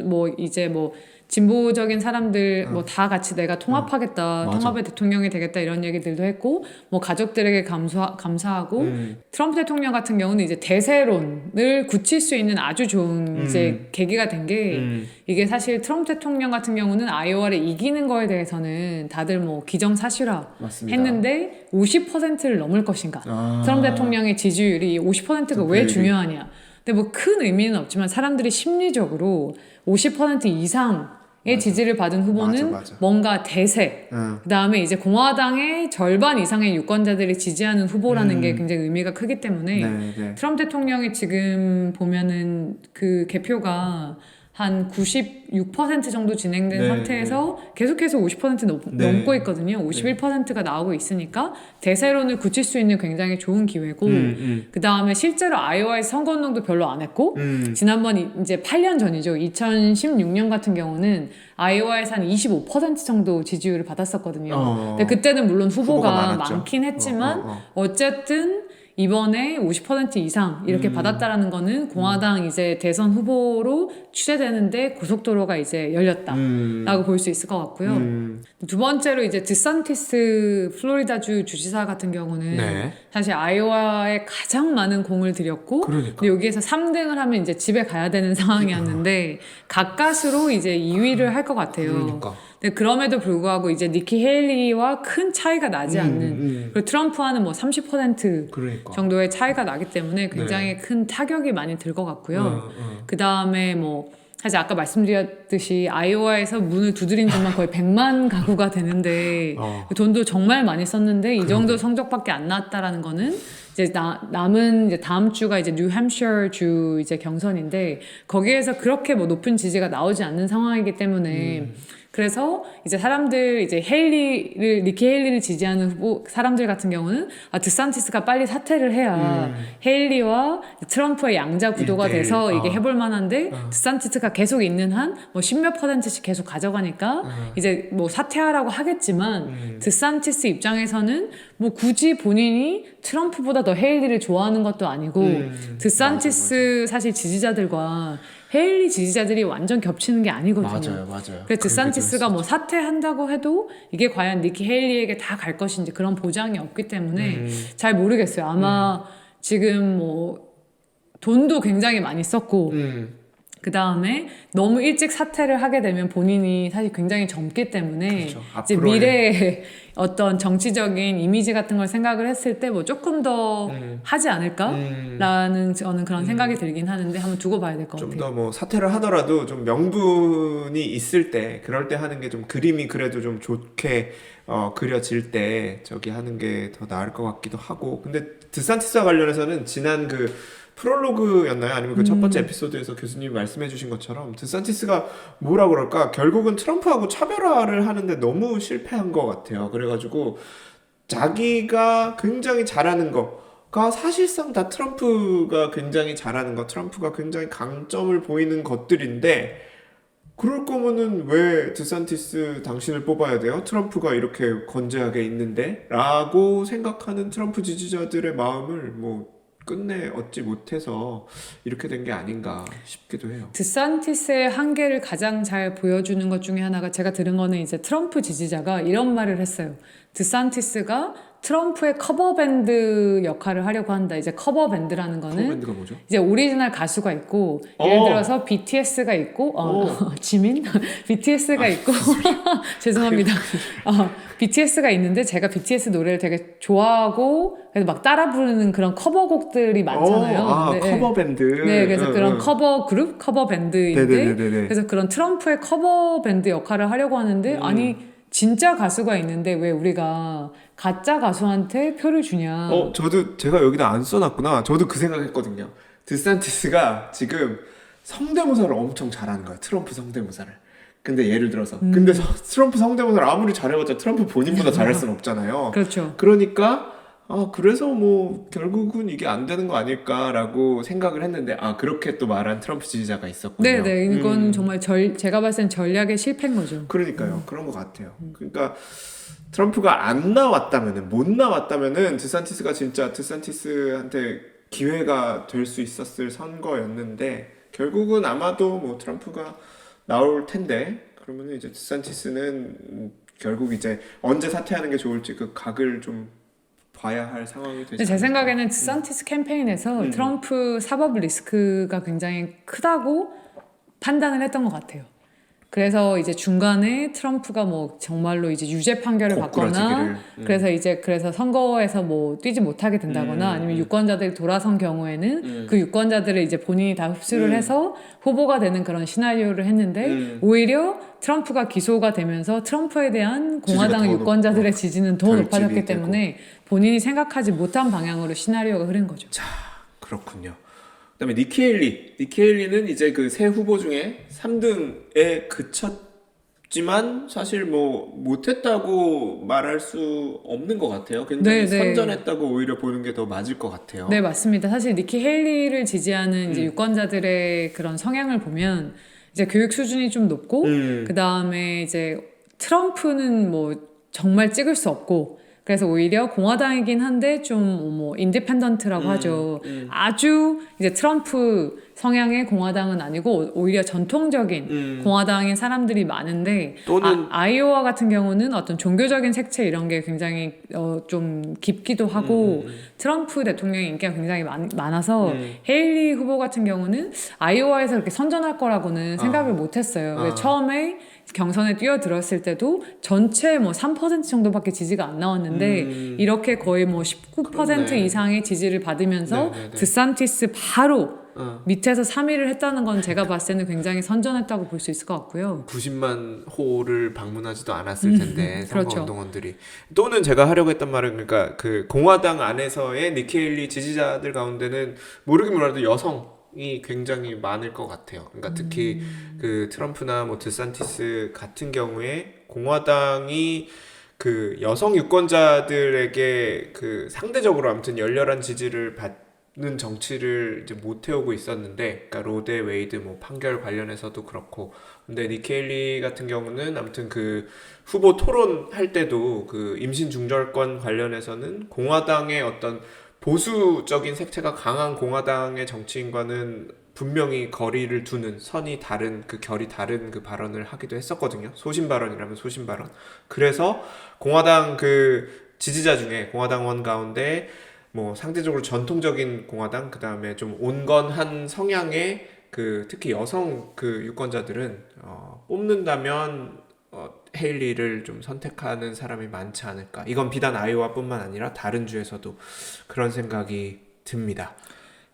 뭐 이제 뭐 진보적인 사람들 뭐 다 같이 내가 통합하겠다, 통합의 대통령이 되겠다 이런 얘기들도 했고, 뭐 가족들에게 감사하고 트럼프 대통령 같은 경우는 이제 대세론을 굳힐 수 있는 아주 좋은 이제 계기가 된 게 이게 사실 트럼프 대통령 같은 경우는 아이오와를 이기는 거에 대해서는 다들 뭐 기정사실화 맞습니다. 했는데 50%를 넘을 것인가? 트럼프 대통령의 지지율이 50%가 왜 중요하냐? 근데 뭐 큰 의미는 없지만 사람들이 심리적으로 50% 이상의 지지를 받은 후보는 맞아. 뭔가 대세, 그다음에 이제 공화당의 절반 이상의 유권자들이 지지하는 후보라는 게 굉장히 의미가 크기 때문에 네. 트럼프 대통령이 지금 보면은 그 개표가 한 96% 정도 진행된 상태에서 계속해서 50% 넘고 있거든요. 51%가 나오고 있으니까 대세론을 굳힐 수 있는 굉장히 좋은 기회고 그 다음에 실제로 아이오와에서 선거운동도 별로 안 했고 지난번 이제 8년 전이죠. 2016년 같은 경우는 아이오와에서 한 25% 정도 지지율을 받았었거든요. 근데 그때는 물론 후보가 많긴 했지만 어쨌든 이번에 50% 이상 이렇게 받았다라는 거는 공화당 이제 대선 후보로 추대되는데 고속도로가 이제 열렸다라고 볼 수 있을 것 같고요. 두 번째로 이제 드산티스 플로리다주 주지사 같은 경우는 사실 아이오와에 가장 많은 공을 들였고 근데 여기에서 3등을 하면 이제 집에 가야 되는 상황이었는데 가까스로 이제 2위를 할 것 같아요. 근데 그럼에도 불구하고 이제 니키 헤일리와 큰 차이가 나지 않는 그리고 트럼프와는 뭐 30% 정도의 차이가 나기 때문에 굉장히 큰 타격이 많이 들 것 같고요. 그 다음에 뭐 사실 아까 말씀드렸듯이 아이오와에서 문을 두드린 집만 거의 100만 가구가 되는데 돈도 정말 많이 썼는데 이 정도 성적밖에 안 나왔다라는 거는 이제 남은 이제 다음 주가 이제 뉴햄셔 주 이제 경선인데 거기에서 그렇게 뭐 높은 지지가 나오지 않는 상황이기 때문에 그래서 이제 사람들 이제 니키 헤일리를 지지하는 후보 사람들 같은 경우는 드산티스가 빨리 사퇴를 해야 헤일리와 트럼프의 양자 구도가 돼서 이게 해볼 만한데 드산티스가 계속 있는 한 뭐 10몇 %씩 계속 가져가니까 이제 뭐 사퇴하라고 하겠지만 드산티스 입장에서는 뭐 굳이 본인이 트럼프보다 더 헤일리를 좋아하는 것도 아니고 드산티스 사실 지지자들과 헤일리 지지자들이 완전 겹치는 게 아니거든요. 맞아요. 그래서 드산티스가 뭐 사퇴한다고 해도 이게 과연 니키 헤일리에게 다 갈 것인지 그런 보장이 없기 때문에 잘 모르겠어요. 아마 지금 뭐 돈도 굉장히 많이 썼고 그 다음에 너무 일찍 사퇴를 하게 되면 본인이 사실 굉장히 젊기 때문에 그렇죠. 이제 앞으로의- 미래의 어떤 정치적인 이미지 같은 걸 생각을 했을 때 뭐 조금 더 하지 않을까라는 저는 그런 생각이 들긴 하는데 한번 두고 봐야 될 것 좀 같아요. 더 뭐 사퇴를 하더라도 좀 명분이 있을 때 그럴 때 하는 게 좀 그림이 그래도 좀 좋게 그려질 때 저기 하는 게 더 나을 것 같기도 하고. 근데 드산티스와 관련해서는 지난 그 프롤로그였나요? 아니면 그 첫 번째 에피소드에서 교수님이 말씀해주신 것처럼 드산티스가 뭐라 그럴까? 결국은 트럼프하고 차별화를 하는데 너무 실패한 것 같아요. 그래가지고 자기가 굉장히 잘하는 거가 사실상 다 트럼프가 굉장히 잘하는 거, 트럼프가 굉장히 강점을 보이는 것들인데 그럴 거면은 왜 드산티스 당신을 뽑아야 돼요? 트럼프가 이렇게 건재하게 있는데? 라고 생각하는 트럼프 지지자들의 마음을 뭐 끝내 얻지 못해서 이렇게 된 게 아닌가 싶기도 해요. 드산티스의 한계를 가장 잘 보여주는 것 중에 하나가 제가 들은 거는 이제 트럼프 지지자가 이런 말을 했어요. 드산티스가 트럼프의 커버밴드 역할을 하려고 한다. 이제 커버밴드라는 거는 커버밴드가 뭐죠? 이제 오리지널 가수가 있고 예를 들어서 BTS가 있고 지민 BTS가 있고 죄송합니다. BTS가 있는데 제가 BTS 노래를 되게 좋아하고 그래서 막 따라 부르는 그런 커버곡들이 많잖아요. 네, 커버밴드. 네, 그래서 그런 커버 그룹, 커버 밴드인데 네네네네. 그래서 그런 트럼프의 커버 밴드 역할을 하려고 하는데 아니 진짜 가수가 있는데 왜 우리가 가짜 가수한테 표를 주냐? 저도 제가 여기다 안 써놨구나. 저도 그 생각했거든요. 드산티스가 지금 성대모사를 엄청 잘하는 거야. 트럼프 성대모사를. 근데 예를 들어서 근데 트럼프 성대모사를 아무리 잘해봤자 트럼프 본인보다 잘할 순 없잖아요. 그렇죠. 그러니까 그래서 뭐 결국은 이게 안 되는 거 아닐까라고 생각을 했는데 그렇게 또 말한 트럼프 지지자가 있었군요. 네네 이건 정말 제가 봤을 땐 전략의 실패인 거죠. 그러니까요. 그런 것 같아요. 그러니까 트럼프가 안 나왔다면은 못 나왔다면은 드산티스가 진짜 드산티스한테 기회가 될 수 있었을 선거였는데 결국은 아마도 뭐 트럼프가 나올 텐데 그러면은 이제 드산티스는 결국 이제 언제 사퇴하는 게 좋을지 그 각을 좀 봐야 할 상황이 되지 근데 제 않을까. 생각에는 드산티스 캠페인에서 트럼프 사법 리스크가 굉장히 크다고 판단을 했던 것 같아요. 그래서 이제 중간에 트럼프가 뭐 정말로 이제 유죄 판결을 받거나 고꾸라지기를. 그래서 선거에서 뭐 뛰지 못하게 된다거나 아니면 유권자들이 돌아선 경우에는 그 유권자들을 이제 본인이 다 흡수를 해서 후보가 되는 그런 시나리오를 했는데 오히려 트럼프가 기소가 되면서 트럼프에 대한 공화당 지지가 더 유권자들의 지지는 더 결집이 높아졌기 때문에 본인이 생각하지 못한 방향으로 시나리오가 흐른 거죠. 자, 그렇군요. 그다음에 니키 헤일리는 이제 그 세 후보 중에 3등에 그쳤지만 사실 뭐 못했다고 말할 수 없는 것 같아요. 굉장히 선전했다고 오히려 보는 게 더 맞을 것 같아요. 네, 맞습니다. 사실 니키 헤일리를 지지하는 이제 유권자들의 그런 성향을 보면 이제 교육 수준이 좀 높고 그 다음에 이제 트럼프는 뭐 정말 찍을 수 없고 그래서 오히려 공화당이긴 한데 좀 뭐 인디펜던트라고 하죠. 아주 이제 트럼프 성향의 공화당은 아니고 오히려 전통적인 공화당의 사람들이 많은데 또는 아이오와 같은 경우는 어떤 종교적인 색채 이런 게 굉장히 좀 깊기도 하고 트럼프 대통령의 인기가 굉장히 많아서 헤일리 후보 같은 경우는 아이오와에서 그렇게 선전할 거라고는 생각을 못했어요. 처음에 경선에 뛰어들었을 때도 전체 뭐 3% 정도밖에 지지가 안 나왔는데 이렇게 거의 뭐 19% 그렇네. 이상의 지지를 받으면서 네네네. 드산티스 바로 밑에서 3위를 했다는 건 제가 봤을 때는 굉장히 선전했다고 볼 수 있을 것 같고요. 90만 호를 방문하지도 않았을 텐데 그렇죠. 선거운동원들이 또는 제가 하려고 했던 말은 그러니까 그 공화당 안에서의 니키 헤일리 지지자들 가운데는 모르긴 몰라도 여성이 굉장히 많을 것 같아요. 그러니까 특히 그 트럼프나 뭐 드산티스 같은 경우에 공화당이 그 여성 유권자들에게 그 상대적으로 아무튼 열렬한 지지를 받는 정치를 이제 못 해오고 있었는데, 그러니까 로데 웨이드 뭐 판결 관련해서도 그렇고, 근데 니키 헤일리 같은 경우는 아무튼 그 후보 토론할 때도 그 임신 중절권 관련해서는 공화당의 어떤 보수적인 색채가 강한 공화당의 정치인과는 분명히 거리를 두는 선이 다른 그 결이 다른 그 발언을 하기도 했었거든요. 소신 발언이라면 소신 발언. 그래서 공화당 그 지지자 중에 공화당원 가운데 뭐 상대적으로 전통적인 공화당 그 다음에 좀 온건한 성향의 그 특히 여성 그 유권자들은 뽑는다면 헤일리를 좀 선택하는 사람이 많지 않을까. 이건 비단 아이오와뿐만 아니라 다른 주에서도 그런 생각이 듭니다.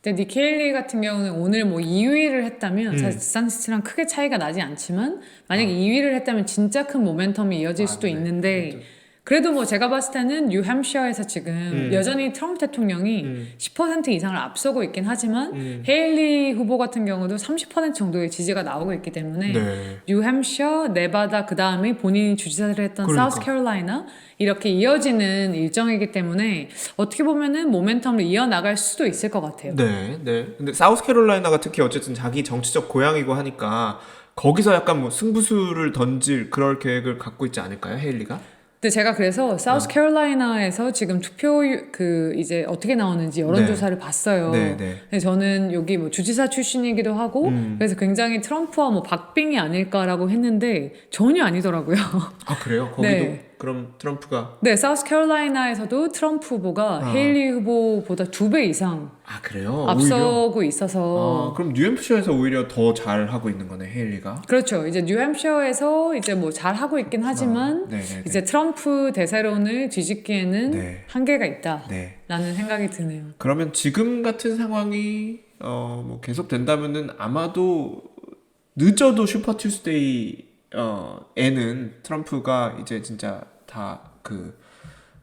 근데 니키 헤일리 같은 경우는 오늘 뭐 2위를 했다면 사실 디산티스랑 크게 차이가 나지 않지만 만약에 2위를 했다면 진짜 큰 모멘텀이 이어질 수도 네. 있는데 그래도 뭐 제가 봤을 때는 뉴햄셔에서 지금 여전히 트럼프 대통령이 10% 이상을 앞서고 있긴 하지만 헤일리 후보 같은 경우도 30% 정도의 지지가 나오고 있기 때문에 네. 뉴햄셔, 네바다 그 다음에 본인이 주지사를 했던 그러니까. 사우스캐롤라이나 이렇게 이어지는 일정이기 때문에 어떻게 보면은 모멘텀을 이어나갈 수도 있을 것 같아요. 네, 네. 근데 사우스캐롤라이나가 특히 어쨌든 자기 정치적 고향이고 하니까 거기서 약간 뭐 승부수를 던질 그럴 계획을 갖고 있지 않을까요, 헤일리가? 근데 제가 그래서 사우스캐롤라이나에서 지금 투표 그 이제 어떻게 나오는지 여론조사를 봤어요. 네, 네. 근데 저는 여기 뭐 주지사 출신이기도 하고 그래서 굉장히 트럼프와 뭐 박빙이 아닐까라고 했는데 전혀 아니더라고요. 아, 그래요? 거기도 네. 그럼 트럼프가 네, 사우스캐롤라이나에서도 트럼프 후보가 헤일리 후보보다 2배 이상 아, 그래요? 오히려? 앞서고 있어서 그럼 뉴햄프셔에서 오히려 더 잘하고 있는 거네, 헤일리가. 그렇죠. 이제 뉴햄셔에서 이제 뭐 잘 하고 있긴 하지만 네네네. 이제 트럼프 대세론을 뒤집기에는 네. 한계가 있다라는 네. 생각이 드네요. 그러면 지금 같은 상황이 뭐 계속 된다면은 아마도 늦어도 슈퍼 투스데이 에는 트럼프가 이제 진짜 다 그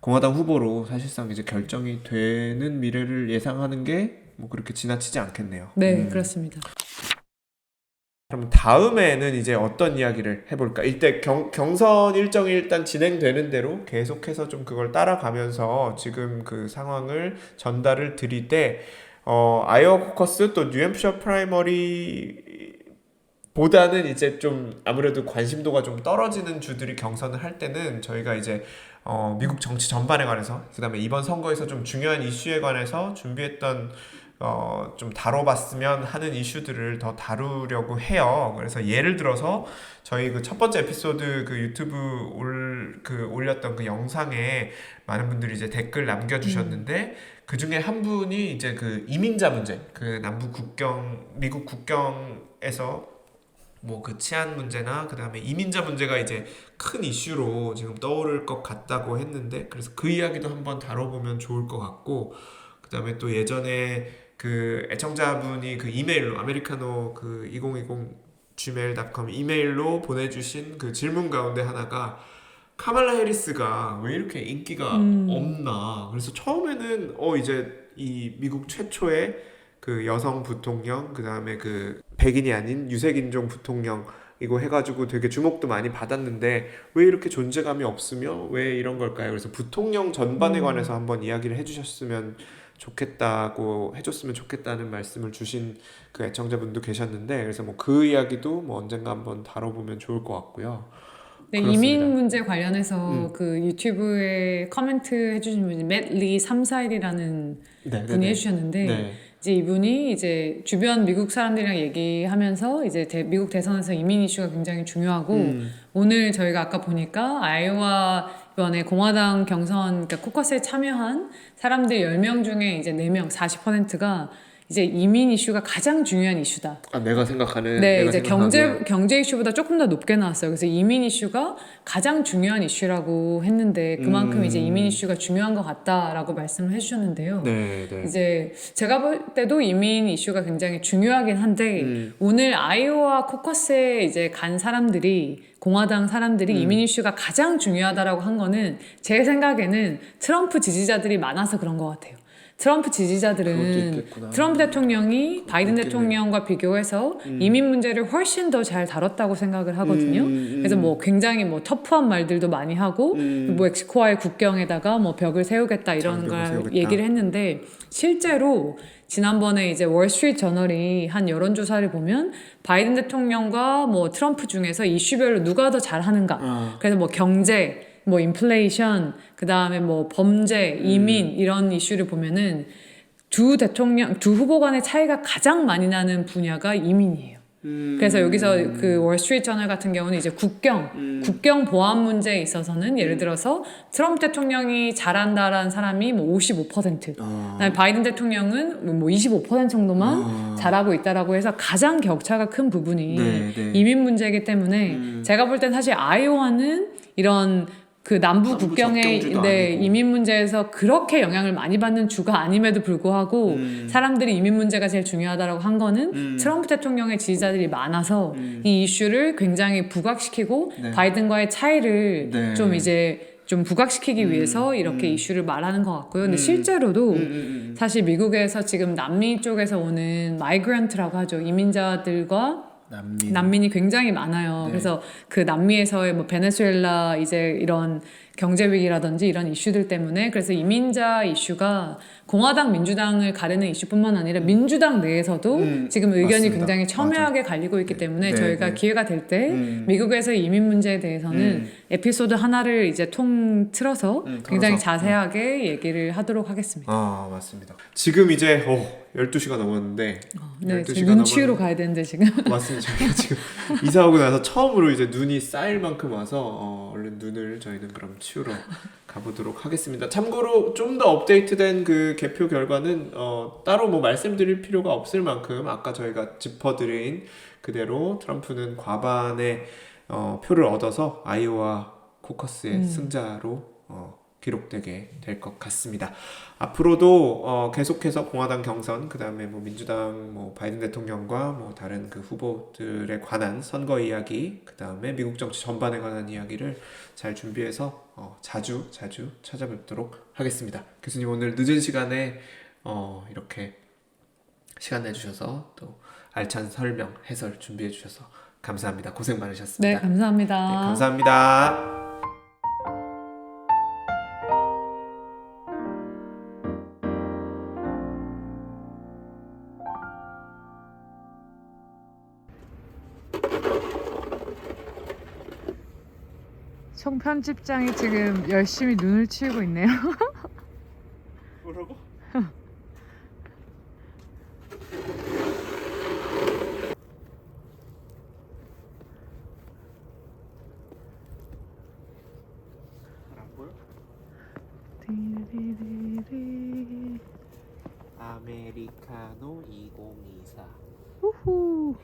공화당 후보로 사실상 이제 결정이 되는 미래를 예상하는 게 뭐 그렇게 지나치지 않겠네요. 네, 그렇습니다. 그럼 다음에는 이제 어떤 이야기를 해볼까? 일단 경선 일정이 일단 진행되는 대로 계속해서 좀 그걸 따라가면서 지금 그 상황을 전달을 드리되 아이오와 코커스 또 뉴햄프셔 프라이머리 보다는 이제 좀 아무래도 관심도가 좀 떨어지는 주들이 경선을 할 때는 저희가 이제 미국 정치 전반에 관해서 그다음에 이번 선거에서 좀 중요한 이슈에 관해서 준비했던 좀 다뤄봤으면 하는 이슈들을 더 다루려고 해요. 그래서 예를 들어서 저희 그 첫 번째 에피소드 그 유튜브 올렸던 그 영상에 많은 분들이 이제 댓글 남겨주셨는데 그 중에 한 분이 이제 그 이민자 문제, 그 미국 국경에서 뭐 그 치안 문제나 그 다음에 이민자 문제가 이제 큰 이슈로 지금 떠오를 것 같다고 했는데 그래서 그 이야기도 한번 다뤄보면 좋을 것 같고 그 다음에 또 예전에 그 애청자분이 그 이메일로 아메리카노 그 2020 gmail.com 이메일로 보내주신 그 질문 가운데 하나가 카말라 해리스가 왜 이렇게 인기가 없나. 그래서 처음에는 이제 이 미국 최초의 그 여성 부통령 그 다음에 그 백인이 아닌 유색인종 부통령 이거 해가지고 되게 주목도 많이 받았는데 왜 이렇게 존재감이 없으며 왜 이런 걸까요? 그래서 부통령 전반에 관해서 한번 이야기를 해주셨으면 해줬으면 좋겠다는 말씀을 주신 그 애청자분도 계셨는데 그래서 뭐 그 이야기도 뭐 언젠가 한번 다뤄보면 좋을 것 같고요. 네, 그렇습니다. 이민 문제 관련해서 그 유튜브에 코멘트 해주신 분이 맷리 341이라는 분이 해주셨는데 네. 이제 이분이 이제 주변 미국 사람들이랑 얘기하면서 이제 미국 대선에서 이민 이슈가 굉장히 중요하고 오늘 저희가 아까 보니까 아이오와 이번에 공화당 경선 그러니까 코커스에 참여한 사람들 10명 중에 이제 4명 40%가 이제 이민 이슈가 가장 중요한 이슈다. 아, 내가 생각하는 네, 내가 이제 생각하기에. 경제 이슈보다 조금 더 높게 나왔어요. 그래서 이민 이슈가 가장 중요한 이슈라고 했는데 그만큼 이제 이민 이슈가 중요한 것 같다라고 말씀을 해주셨는데요. 네, 네. 이제 제가 볼 때도 이민 이슈가 굉장히 중요하긴 한데 오늘 아이오와 코커스에 이제 간 사람들이 공화당 사람들이 이민 이슈가 가장 중요하다라고 한 거는 제 생각에는 트럼프 지지자들이 많아서 그런 것 같아요. 트럼프 그것도 지지자들은 있겠구나. 트럼프 대통령이 바이든 있겠네. 대통령과 비교해서 이민 문제를 훨씬 더 잘 다뤘다고 생각을 하거든요. 그래서 뭐 굉장히 뭐 터프한 말들도 많이 하고 뭐 멕시코와의 국경에다가 뭐 벽을 세우겠다 이런 장벽을 걸 세우겠다. 얘기를 했는데 실제로 지난번에 이제 월스트리트 저널이 한 여론조사를 보면 바이든 대통령과 뭐 트럼프 중에서 이슈별로 누가 더 잘하는가. 그래서 뭐 경제 뭐 인플레이션, 그 다음에 뭐 범죄, 이민 이런 이슈를 보면은 두 후보 간의 차이가 가장 많이 나는 분야가 이민이에요. 그래서 여기서 그 월스트리트 저널 같은 경우는 이제 국경 보안 문제에 있어서는 예를 들어서 트럼프 대통령이 잘한다라는 사람이 뭐 55%, 그다음에 바이든 대통령은 뭐 25% 정도만 잘하고 있다라고 해서 가장 격차가 큰 부분이 네, 네. 이민 문제이기 때문에 제가 볼 땐 사실 아이오와는 이런 그 남부 국경의 접경주도 네, 아니고. 이민 문제에서 그렇게 영향을 많이 받는 주가 아님에도 불구하고 사람들이 이민 문제가 제일 중요하다라고 한 거는 트럼프 대통령의 지지자들이 많아서 이 이슈를 굉장히 부각시키고 네. 바이든과의 차이를 네. 좀 이제 좀 부각시키기 위해서 이렇게 이슈를 말하는 것 같고요. 근데 실제로도 사실 미국에서 지금 남미 쪽에서 오는 마이그런트라고 하죠. 이민자들과 난민이 굉장히 많아요. 네. 그래서 그 남미에서의 뭐 베네수엘라 이제 이런 경제 위기라든지 이런 이슈들 때문에 그래서 이민자 이슈가 공화당 민주당을 가르는 이슈뿐만 아니라 민주당 내에서도 지금 의견이 맞습니다. 굉장히 첨예하게 갈리고 있기 때문에 네, 저희가 네. 기회가 될 때 미국에서의 이민 문제에 대해서는 에피소드 하나를 이제 통틀어서 굉장히 털어서. 자세하게 얘기를 하도록 하겠습니다. 아, 맞습니다. 지금 이제 12시가 넘었는데 네, 12시가 눈 치우러 가야 되는데 지금. 맞습니다. 저희가 지금 이사 오고 나서 처음으로 이제 눈이 쌓일 만큼 와서 얼른 눈을 저희는 그럼 치우러 가보도록 하겠습니다. 참고로 좀 더 업데이트된 그 개표 결과는 따로 뭐 말씀드릴 필요가 없을 만큼 아까 저희가 짚어드린 그대로 트럼프는 과반의 표를 얻어서 아이오와 코커스의 승자로 기록되게 될 것 같습니다. 앞으로도 계속해서 공화당 경선, 그 다음에 뭐 민주당, 뭐 바이든 대통령과 뭐 다른 그 후보들에 관한 선거 이야기, 그 다음에 미국 정치 전반에 관한 이야기를 잘 준비해서 자주 찾아뵙도록 하겠습니다. 교수님 오늘 늦은 시간에 이렇게 시간 내주셔서 또 알찬 설명, 해설 준비해 주셔서 감사합니다. 고생 많으셨습니다. 네, 감사합니다. 네, 감사합니다. 총편집장이 지금 열심히 눈을 치우고 있네요. 뭐라고? 안 보여? 아메리카노 2024. 우후.